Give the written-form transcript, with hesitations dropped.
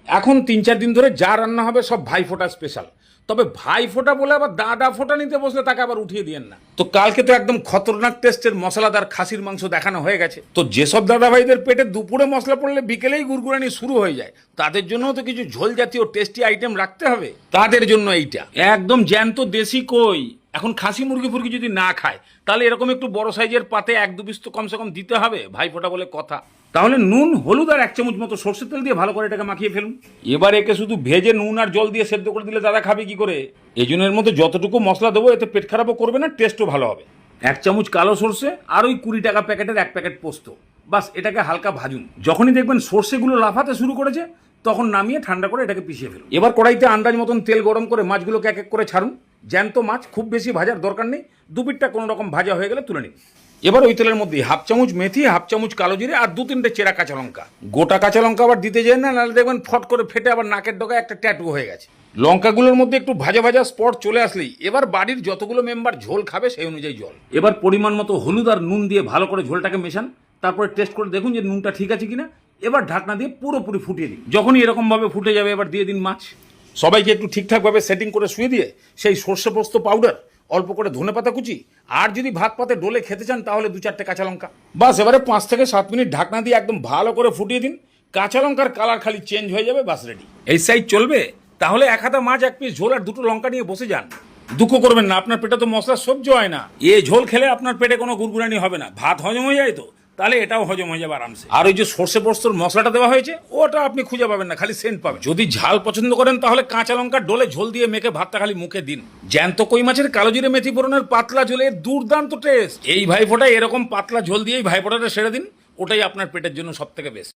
এখন 3-4 দিন ধরে যা রান্না হবে সব ভাইফোঁটা স্পেশাল। তবে ভাইফোঁটা বলে আবার দাদা ফোঁটা নিতে বসলে তাকে আবার উঠিয়ে দিয়েন না। তো কালকে তো একদম খতরনাক টেস্টের মশলাদার খাসির মাংস দেখানো হয়ে গেছে। তো যেসব দাদা ভাইদের পেটে দুপুরে মশলা পড়লে বিকেলেই গুড়গুড়ানি শুরু হয়ে যায়, তাদের জন্যও তো কিছু ঝোল জাতীয় টেস্টি আইটেম রাখতে হবে। তাদের জন্য এইটা একদম জ্যান্ত দেশি কই। এখন খাসি মুরগি ফুরগি যদি না খায়, তাহলে এরকম একটু বড় সাইজের পাতে 1-2 পিস তো কমসে কম দিতে হবে ভাইফোঁটা বলে কথা। তাহলে নুন, হলুদ আর 1 চামচ মতো সর্ষের তেল দিয়ে ভালো করে এটাকে মাখিয়ে ফেলুন। এবার একে শুধু ভেজে নুন আর জল দিয়ে সেদ্ধ করে দিলে দাদা খাবে কি করে? এই জন্য এর মধ্যে যতটুকু মশলা দেবো এতে পেট খারাপও করবে না, টেস্টও ভালো হবে। 1 চামচ কালো সর্ষে আর ওই 20 টাকা প্যাকেটের 1 প্যাকেট পোস্ত, বাস এটাকে হালকা ভাজুন। যখনই দেখবেন সর্ষেগুলো লাফাতে শুরু করেছে, তখন নামিয়ে ঠান্ডা করে এটাকে পিষিয়ে ফেলুন। এবার কড়াইতে আন্দাজ মতন তেল গরম করে মাছগুলোকে এক এক করে ছাড়ুন। জ্যান্ত মাছ, খুব বেশি ভাজার দরকার নেই, দুপিটটা কোনো রকম ভাজা হয়ে গেলে তুলে নিন। এবার ওই তেলের মধ্যে 1/2 চামচ মেথি, 1/2 চামচ কালো জিরে আর 2-3টে চেরা কাঁচা লঙ্কা। গোটা কাঁচা লঙ্কা আবার দিতে যায় না, নাহলে দেখবেন ফট করে ফেটে আবার নাকের ডগায় একটা ট্যাটু হয়ে গেছে। লঙ্কাগুলোর মধ্যে একটু ভাজা ভাজা স্পট চলে আসলেই এবার বাড়ির যতগুলো মেম্বার ঝোল খাবে সেই অনুযায়ী জল। এবার পরিমাণ মতো হলুদ আর নুন দিয়ে ভালো করে ঝোলটাকে মেশান। তারপরে টেস্ট করে দেখুন যে নুনটা ঠিক আছে কিনা। এবার ঢাকনা দিয়ে পুরোপুরি ফুটিয়ে দিন। যখনই এরকমভাবে ফুটে যাবে, এবার দিয়ে দিন মাছ। সবাইকে একটু ঠিকঠাকভাবে সেটিং করে শুয়ে দিয়ে সেই সর্ষে পোস্ত পাউডার, অল্প করে ধনেপাতা কুচি, আর যদি ভাত পাতে ডোলে খেতে চান তাহলে 2-4টে কাঁচা লঙ্কা, বাস এবারে 5 থেকে 7 মিনিট ঢাকনা দিয়ে একদম ভালো করে ফুটিয়ে দিন। কাঁচা লঙ্কার কালার খালি চেঞ্জ হয়ে যাবে, বাস রেডি। এই সাইজ চলবে? তাহলে 1 হাতা মাছ, 1 পিস ঝোল আর 2টো লঙ্কা নিয়ে বসে যান। দুঃখ করবেন না, আপনার পেটে তো মশলা সহ্য হয় না। এ ঝোল খেলে আপনার পেটে কোনো গুড়গুড়ানি হবে না, ভাত হজম হয়ে যায় তো, তাহলে এটাও হজম হয়ে যাবে আরামসে। আর ওই যে সর্ষে পোস্তর মশলাটা দেওয়া হয়েছে, ওটা আপনি খুঁজে পাবেন না, খালি সেন্ট পাবেন। যদি ঝাল পছন্দ করেন তাহলে কাঁচা লঙ্কা ডোলে ঝোল দিয়ে মেখে ভাতটা খালি মুখে দিন। জ্যান্ত কই মাছের কালো জিরে মেথি ফোড়নের পাতলা ঝোলের দুর্দান্ত টেস্ট। এই ভাইফোঁটায় এরকম পাতলা ঝোল দিয়েই ভাইফোঁটাটা সেরে দিন, ওটাই আপনার পেটের জন্য সব থেকে বেস্ট।